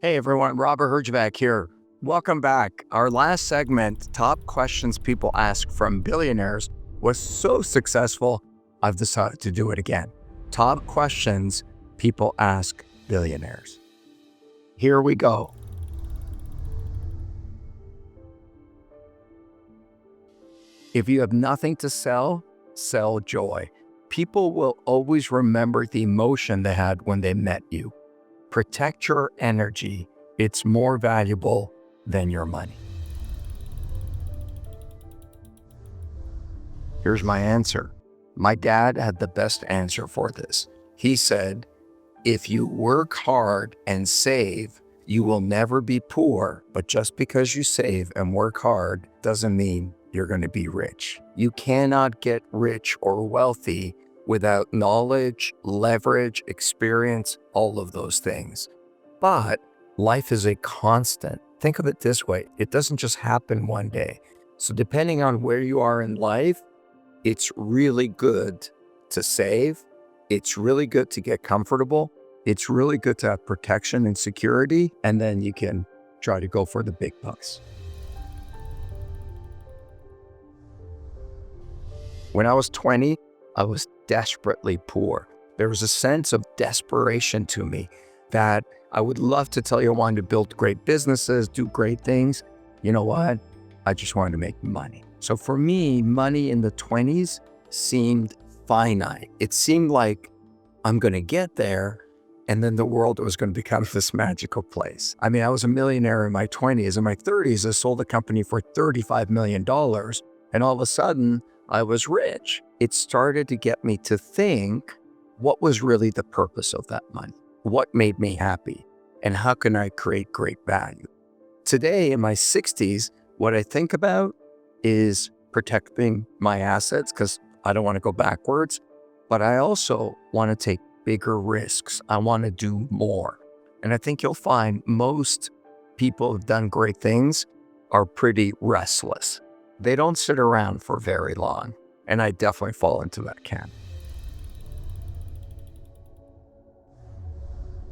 Hey everyone, Robert Herjavec here. Welcome back. Our last segment, Top Questions People Ask from Billionaires, was so successful, I've decided to do it again. Top Questions People Ask Billionaires. Here we go. If you have nothing to sell, sell joy. People will always remember the emotion they had when they met you. Protect your energy. It's more valuable than your money. Here's my answer. My dad had the best answer for this. He said, if you work hard and save, you will never be poor, but just because you save and work hard doesn't mean you're going to be rich. You cannot get rich or wealthy without knowledge, leverage, experience, all of those things. But life is a constant. Think of it this way. It doesn't just happen one day. So depending on where you are in life, it's really good to save. It's really good to get comfortable. It's really good to have protection and security. And then you can try to go for the big bucks. When I was 20, I was desperately poor. There was a sense of desperation to me that I would love to tell you I wanted to build great businesses, do great things. You know what? I just wanted to make money. So for me, money in the 20s seemed finite. It seemed like I'm going to get there and then the world was going to become this magical place. I mean, I was a millionaire in my 20s. In my 30s, I sold a company for $35 million. And all of a sudden, I was rich. It started to get me to think, what was really the purpose of that money? What made me happy? And how can I create great value? Today, in my 60s, what I think about is protecting my assets because I don't want to go backwards, but I also want to take bigger risks. I want to do more. And I think you'll find most people who've done great things are pretty restless. They don't sit around for very long. And I definitely fall into that camp.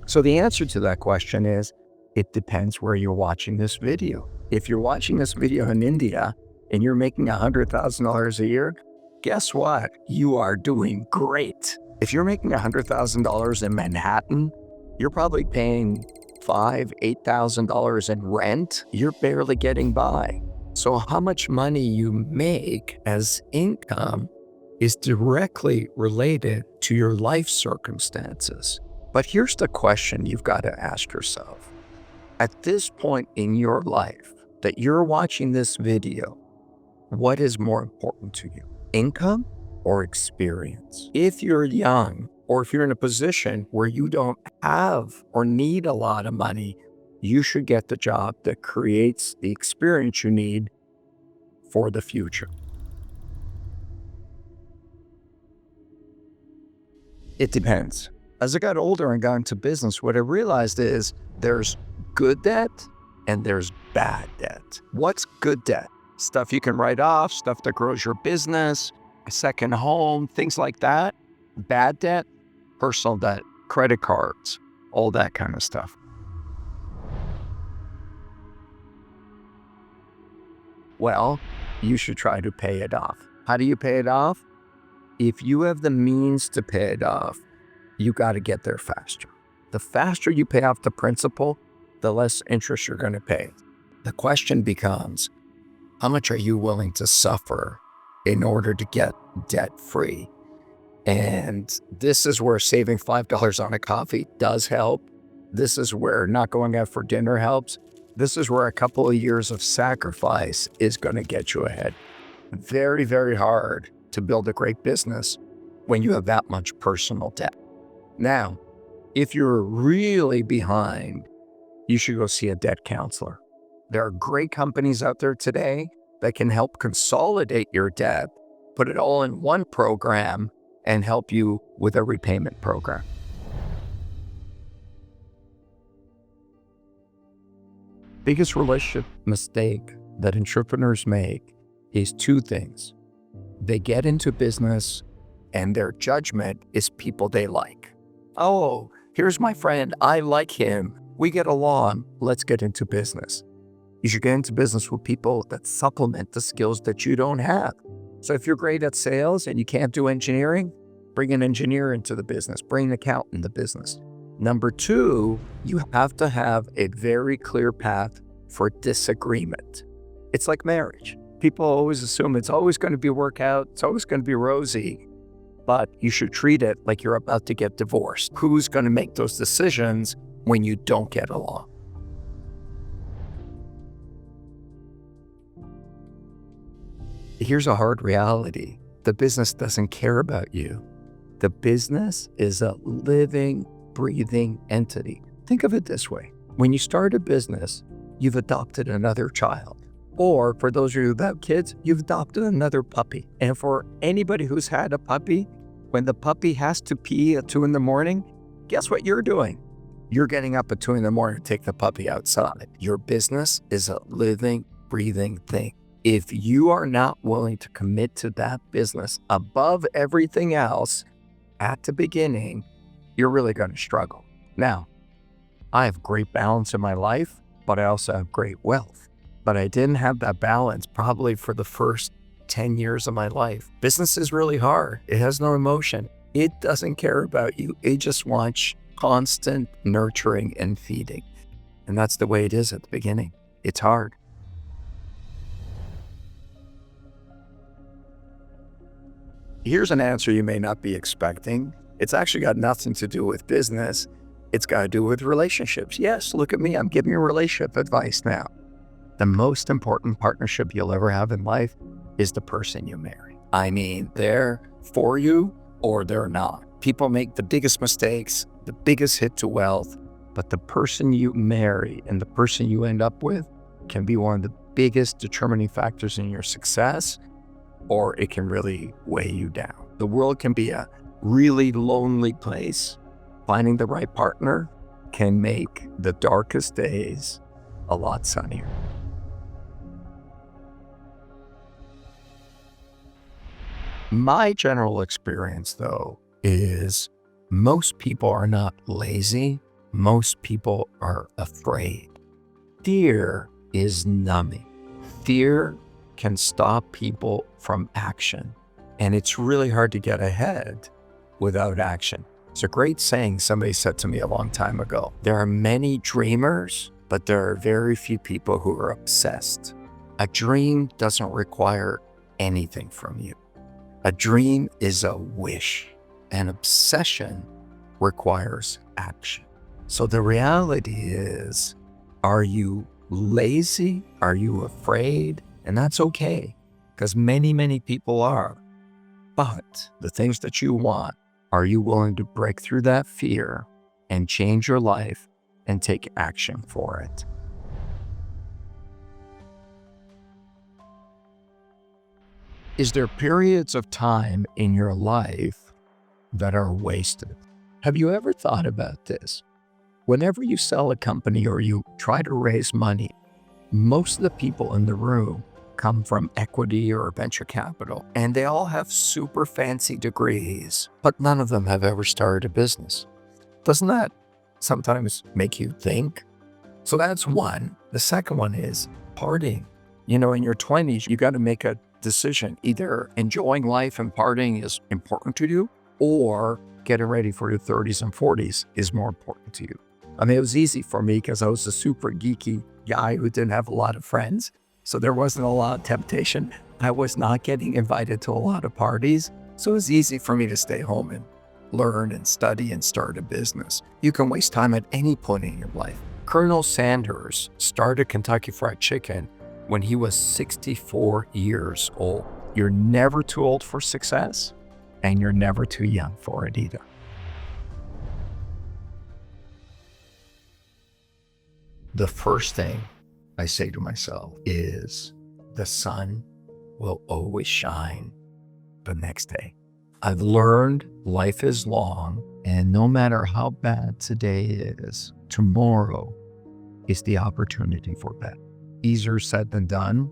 So the answer to that question is, it depends where you're watching this video. If you're watching this video in India and you're making $100,000 a year, guess what? You are doing great. If you're making $100,000 in Manhattan, you're probably paying $5,000, $8,000 in rent. You're barely getting by. So how much money you make as income is directly related to your life circumstances. But here's the question you've got to ask yourself. At this point in your life that you're watching this video, what is more important to you, income or experience? If you're young, or if you're in a position where you don't have or need a lot of money, you should get the job that creates the experience you need for the future. It depends. As I got older and got into business, what I realized is there's good debt and there's bad debt. What's good debt? Stuff you can write off, stuff that grows your business, a second home, things like that. Bad debt, personal debt, credit cards, all that kind of stuff. Well, you should try to pay it off. How do you pay it off? If you have the means to pay it off, you got to get there faster. The faster you pay off the principal, the less interest you're going to pay. The question becomes, how much are you willing to suffer in order to get debt-free? And this is where saving $5 on a coffee does help. This is where not going out for dinner helps. This is where a couple of years of sacrifice is going to get you ahead. Very, very hard to build a great business when you have that much personal debt. Now, if you're really behind, you should go see a debt counselor. There are great companies out there today that can help consolidate your debt, put it all in one program, and help you with a repayment program. Biggest relationship mistake that entrepreneurs make is two things. They get into business and their judgment is people they like. Oh, here's my friend. I like him. We get along, let's get into business. You should get into business with people that supplement the skills that you don't have. So if you're great at sales and you can't do engineering, bring an engineer into the business, bring an accountant in the business. Number two, you have to have a very clear path for disagreement. It's like marriage. People always assume it's always going to be work out, it's always going to be rosy, but you should treat it like you're about to get divorced. Who's going to make those decisions when you don't get along? Here's a hard reality. The business doesn't care about you. The business is a living, breathing entity. Think of it this way. When you start a business, you've adopted another child. Or for those of you who have kids, you've adopted another puppy. And for anybody who's had a puppy, when the puppy has to pee at 2 a.m, guess what you're doing? You're getting up at 2 a.m. to take the puppy outside. Your business is a living, breathing thing. If you are not willing to commit to that business above everything else at the beginning, you're really going to struggle. Now, I have great balance in my life, but I also have great wealth. But I didn't have that balance probably for the first 10 years of my life. Business is really hard. It has no emotion. It doesn't care about you. It just wants constant nurturing and feeding. And that's the way it is at the beginning. It's hard. Here's an answer you may not be expecting. It's actually got nothing to do with business. It's got to do with relationships. Yes, look at me. I'm giving you relationship advice now. The most important partnership you'll ever have in life is the person you marry. I mean, they're for you or they're not. People make the biggest mistakes, the biggest hit to wealth, but the person you marry and the person you end up with can be one of the biggest determining factors in your success, or it can really weigh you down. The world can be a really lonely place. Finding the right partner can make the darkest days a lot sunnier. My general experience, though, is most people are not lazy. Most people are afraid. Fear is numbing. Fear can stop people from action. And it's really hard to get ahead without action. It's a great saying somebody said to me a long time ago. There are many dreamers, but there are very few people who are obsessed. A dream doesn't require anything from you. A dream is a wish. An obsession requires action. So the reality is, are you lazy? Are you afraid? And that's okay, because many people are. But the things that you want, are you willing to break through that fear and change your life and take action for it? Is there periods of time in your life that are wasted? Have you ever thought about this? Whenever you sell a company or you try to raise money, most of the people in the room come from equity or venture capital, and they all have super fancy degrees, but none of them have ever started a business. Doesn't that sometimes make you think? So that's one. The second one is partying. You know, in your 20s, you got to make a decision. Either enjoying life and partying is important to you, or getting ready for your 30s and 40s is more important to you. I mean, it was easy for me because I was a super geeky guy who didn't have a lot of friends. So there wasn't a lot of temptation. I was not getting invited to a lot of parties. So it was easy for me to stay home and learn and study and start a business. You can waste time at any point in your life. Colonel Sanders started Kentucky Fried Chicken when he was 64 years old. You're never too old for success, and you're never too young for it either. The first thing I say to myself is, the sun will always shine the next day. I've learned life is long, and no matter how bad today is, tomorrow is the opportunity for better. Easier said than done.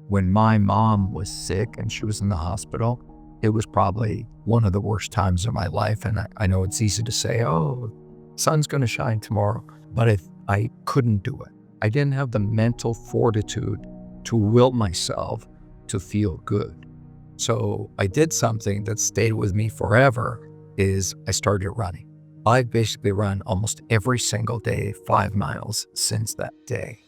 When my mom was sick and she was in the hospital, it was probably one of the worst times of my life. And I know it's easy to say, oh, sun's going to shine tomorrow. But if I couldn't do it. I didn't have the mental fortitude to will myself to feel good. So I did something that stayed with me forever, is I started running. I've basically run almost every single day, 5 miles since that day.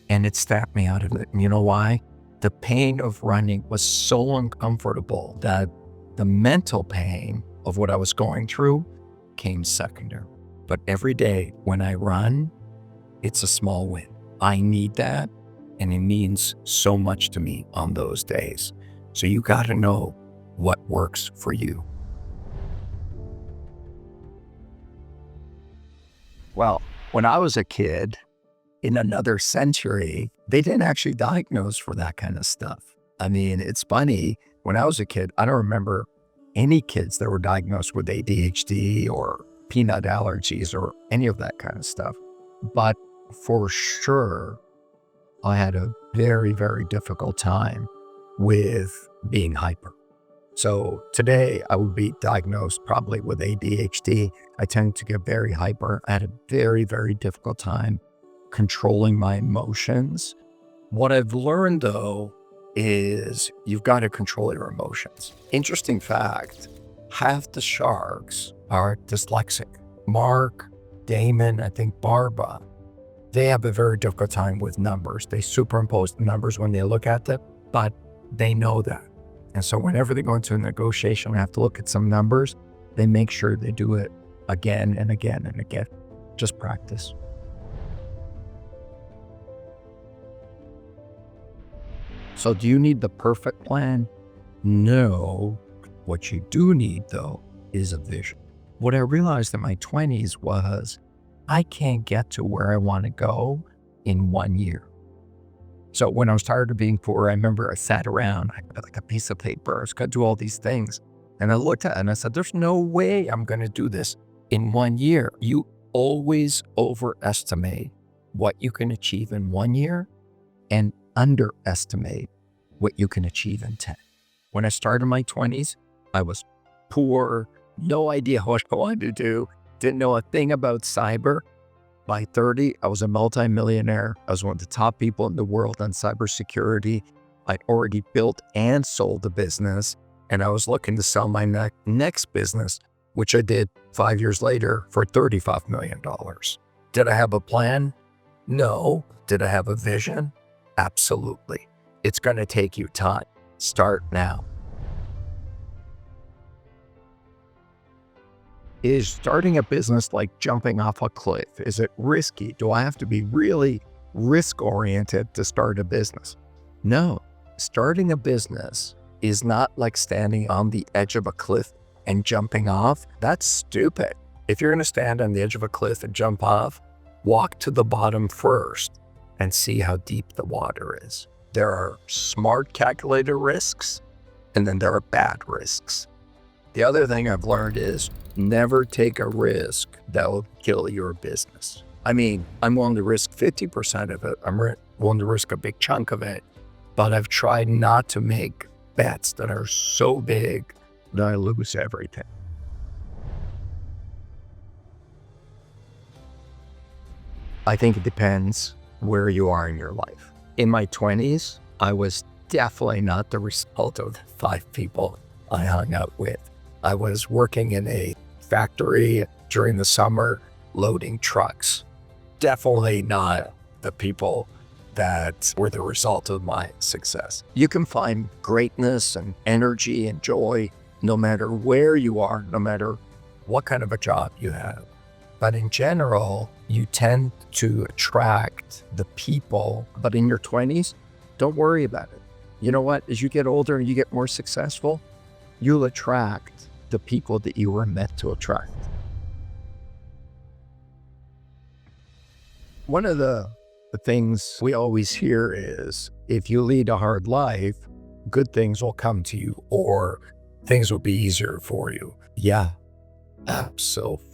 And it snapped me out of it. And you know why? The pain of running was so uncomfortable that the mental pain of what I was going through came secondary. But every day when I run, it's a small win. I need that, and it means so much to me on those days. So you got to know what works for you. Well, when I was a kid, in another century, they didn't actually diagnose for that kind of stuff. I mean, it's funny. When I was a kid, I don't remember any kids that were diagnosed with ADHD or peanut allergies or any of that kind of stuff. But for sure, I had a very, very difficult time with being hyper. So today I would be diagnosed probably with ADHD. I tend to get very hyper. I had a very, very difficult time controlling my emotions. What I've learned though is you've got to control your emotions. Interesting fact, half the sharks are dyslexic. Mark, Damon, I think Barbara, they have a very difficult time with numbers. They superimpose the numbers when they look at them, but they know that. And so whenever they go into a negotiation and have to look at some numbers, they make sure they do it again and again and again. Just practice. So do you need the perfect plan? No. What you do need, though, is a vision. What I realized in my 20s was I can't get to where I want to go in 1 year. So when I was tired of being poor, I remember I sat around, I had like a piece of paper, I was going to do all these things. And I looked at it and I said, there's no way I'm going to do this in 1 year. You always overestimate what you can achieve in 1 year and underestimate what you can achieve in 10. When I started my 20s, I was poor, no idea what I wanted to do, didn't know a thing about cyber. By 30, I was a multimillionaire. I was one of the top people in the world on cybersecurity. I'd already built and sold a business, and I was looking to sell my next business, which I did 5 years later for $35 million. Did I have a plan? No. Did I have a vision? Absolutely. It's going to take you time. Start now. Is starting a business like jumping off a cliff? Is it risky? Do I have to be really risk-oriented to start a business? No. Starting a business is not like standing on the edge of a cliff and jumping off. That's stupid. If you're going to stand on the edge of a cliff and jump off, walk to the bottom first and see how deep the water is. There are smart, calculated risks, and then there are bad risks. The other thing I've learned is never take a risk that will kill your business. I mean, I'm willing to risk 50% of it. I'm willing to risk a big chunk of it, but I've tried not to make bets that are so big that I lose everything. I think it depends where you are in your life. In my 20s, I was definitely not the result of the 5 people I hung out with. I was working in a factory during the summer, loading trucks. Definitely not the people that were the result of my success. You can find greatness and energy and joy no matter where you are, no matter what kind of a job you have. But in general, you tend to attract the people. But in your 20s, don't worry about it. You know what? As you get older and you get more successful, you'll attract the people that you were meant to attract. One of the things we always hear is, if you lead a hard life, good things will come to you or things will be easier for you. Yeah, absolutely.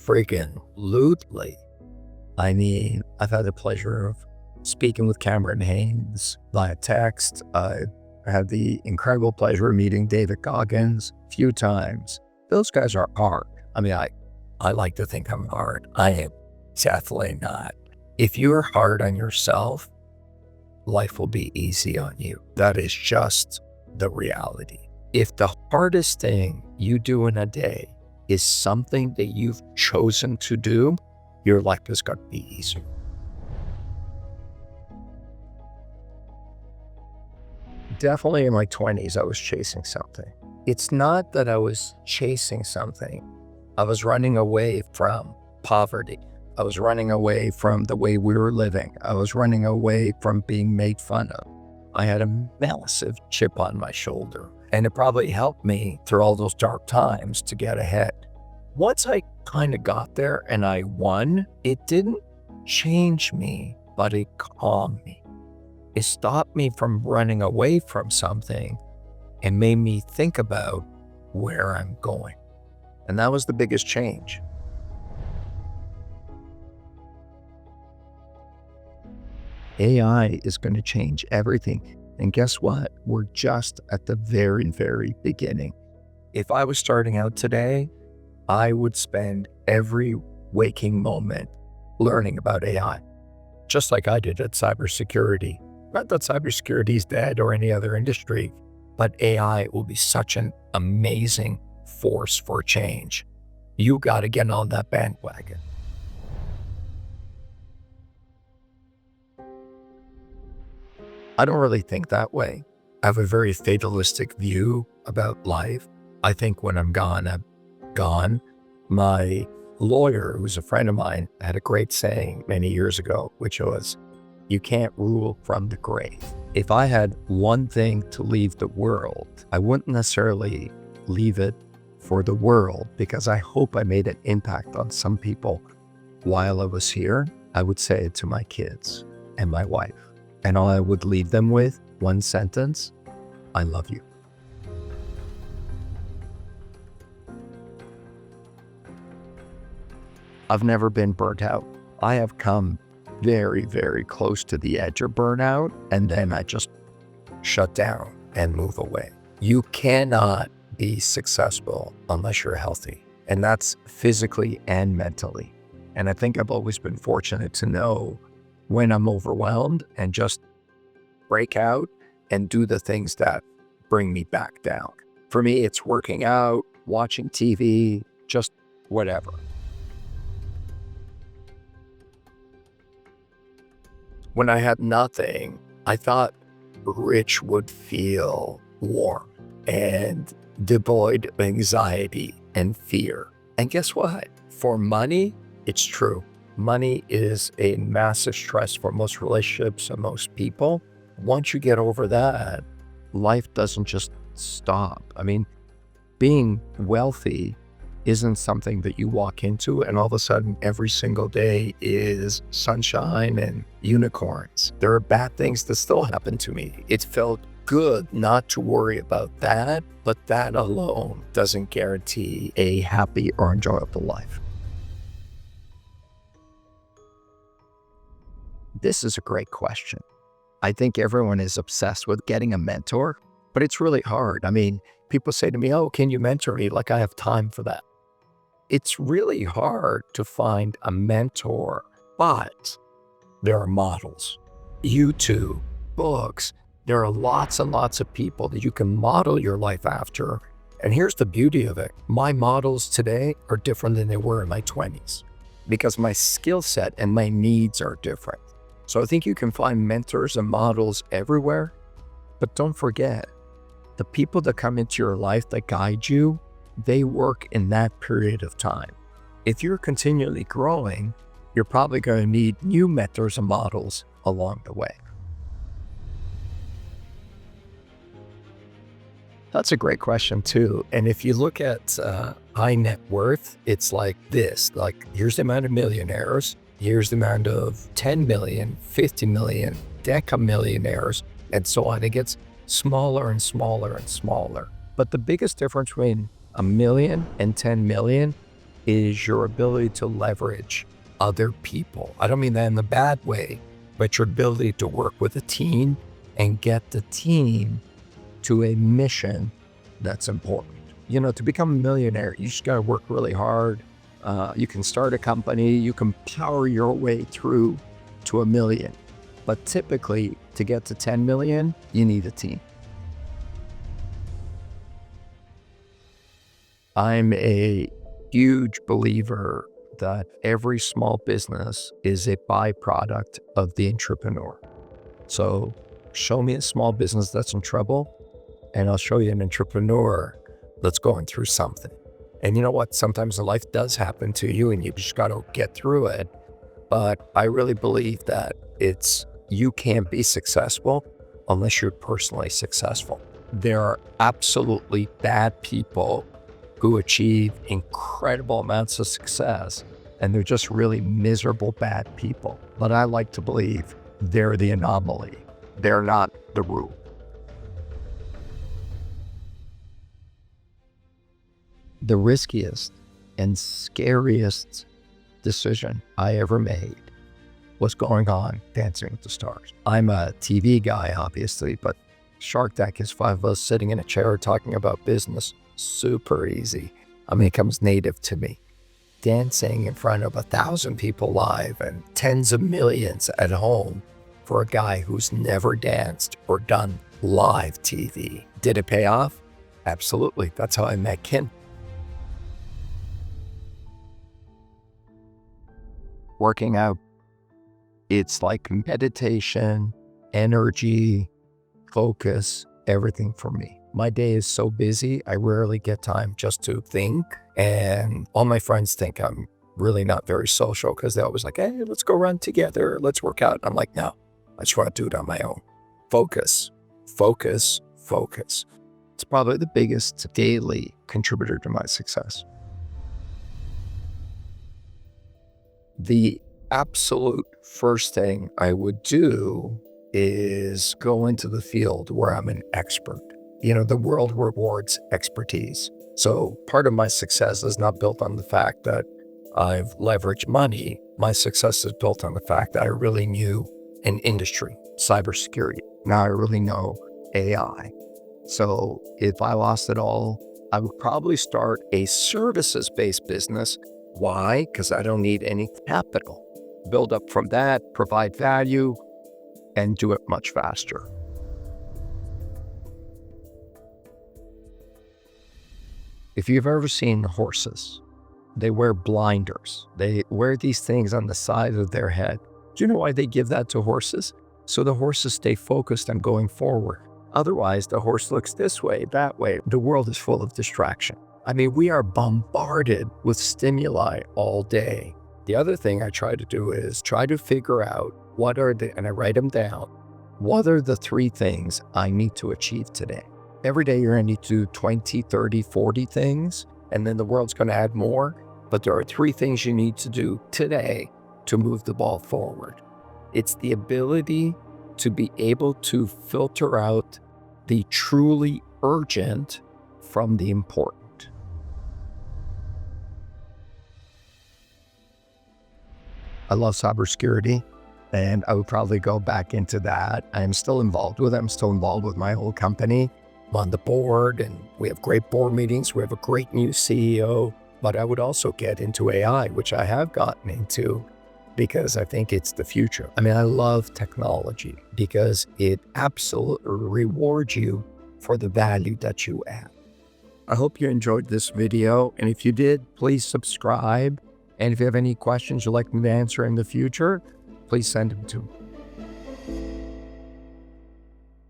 I mean, I've had the pleasure of speaking with Cameron Haynes via text. I had the incredible pleasure of meeting David Goggins a few times. Those guys are hard. I mean, I like to think I'm hard. I am definitely not. If you're hard on yourself, life will be easy on you. That is just the reality. If the hardest thing you do in a day is something that you've chosen to do, your life is going to be easier. Definitely in my 20s, I was chasing something. It's not that I was chasing something. I was running away from poverty. I was running away from the way we were living. I was running away from being made fun of. I had a massive chip on my shoulder, and it probably helped me through all those dark times to get ahead. Once I kind of got there and I won, it didn't change me, but it calmed me. It stopped me from running away from something and made me think about where I'm going. And that was the biggest change. AI is going to change everything. And guess what? We're just at the very, very beginning. If I was starting out today, I would spend every waking moment learning about AI, just like I did at cybersecurity. Not that cybersecurity is dead or any other industry, but AI will be such an amazing force for change. You got to get on that bandwagon. I don't really think that way. I have a very fatalistic view about life. I think when I'm gone, I'm gone. My lawyer, who's a friend of mine, had a great saying many years ago, which was, you can't rule from the grave. If I had one thing to leave the world, I wouldn't necessarily leave it for the world, because I hope I made an impact on some people while I was here. I would say it to my kids and my wife. And all I would leave them with, one sentence: I love you. I've never been burnt out. I have come very, very close to the edge of burnout, and then I just shut down and move away. You cannot be successful unless you're healthy, and that's physically and mentally. And I think I've always been fortunate to know when I'm overwhelmed and just break out and do the things that bring me back down. For me, it's working out, watching TV, just whatever. When I had nothing, I thought rich would feel warm and devoid of anxiety and fear. And guess what? For money, it's true. Money is a massive stress for most relationships and most people. Once you get over that, life doesn't just stop. I mean, being wealthy isn't something that you walk into and all of a sudden every single day is sunshine and unicorns. There are bad things that still happen to me. It felt good not to worry about that, but that alone doesn't guarantee a happy or enjoyable life. This is a great question. I think everyone is obsessed with getting a mentor, but it's really hard. I mean, people say to me, oh, can you mentor me? Like I have time for that. It's really hard to find a mentor, but there are models, YouTube, books. There are lots and lots of people that you can model your life after. And here's the beauty of it. My models today are different than they were in my 20s because my skill set and my needs are different. So I think you can find mentors and models everywhere, but don't forget, the people that come into your life that guide you, they work in that period of time. If you're continually growing, you're probably going to need new mentors and models along the way. That's a great question too. And if you look at high net worth, it's like this, like here's the amount of millionaires, here's the amount of 10 million, 50 million, decamillionaires, and so on. It gets smaller and smaller and smaller. But the biggest difference between 1 million and 10 million is your ability to leverage other people. I don't mean that in the bad way, but your ability to work with a team and get the team to a mission that's important. You know, to become a millionaire, you just got to work really hard. You can start a company, you can power your way through to 1 million. But typically, to get to 10 million, you need a team. I'm a huge believer that every small business is a byproduct of the entrepreneur. So show me a small business that's in trouble, and I'll show you an entrepreneur that's going through something. And you know what? Sometimes life does happen to you and you just got to get through it. But I really believe that you can't be successful unless you're personally successful. There are absolutely bad people who achieve incredible amounts of success, and they're just really miserable bad people. But I like to believe they're the anomaly. They're not the rule. The riskiest and scariest decision I ever made was going on Dancing with the Stars. I'm a TV guy, obviously, but Shark Tank is 5 of us sitting in a chair talking about business. Super easy. I mean, it comes native to me. Dancing in front of 1,000 people live and tens of millions at home for a guy who's never danced or done live TV. Did it pay off? Absolutely. That's how I met Kim. Working out, it's like meditation, energy, focus, everything for me. My day is so busy, I rarely get time just to think. And all my friends think I'm really not very social because they're always like, hey, let's go run together. Let's work out. I'm like, no, I just want to do it on my own. Focus, focus, focus. It's probably the biggest daily contributor to my success. The absolute first thing I would do is go into the field where I'm an expert. You know, the world rewards expertise. So part of my success is not built on the fact that I've leveraged money. My success is built on the fact that I really knew an industry, cybersecurity. Now I really know AI. So if I lost it all, I would probably start a services-based business. Why? Because I don't need any capital. Build up from that, provide value, and do it much faster. If you've ever seen horses, they wear blinders. They wear these things on the side of their head. Do you know why they give that to horses? So the horses stay focused on going forward. Otherwise, the horse looks this way, that way. The world is full of distraction. I mean, we are bombarded with stimuli all day. The other thing I try to do is try to figure out and I write them down, what are the 3 things I need to achieve today? Every day you're going to need to do 20, 30, 40 things, and then the world's going to add more. But there are 3 things you need to do today to move the ball forward. It's the ability to be able to filter out the truly urgent from the important. I love cybersecurity, and I would probably go back into that. I'm still involved with it. I'm still involved with my whole company. I'm on the board, and we have great board meetings. We have a great new CEO, but I would also get into AI, which I have gotten into because I think it's the future. I mean, I love technology because it absolutely rewards you for the value that you add. I hope you enjoyed this video, and if you did, please subscribe. And if you have any questions you'd like me to answer in the future, please send them to me.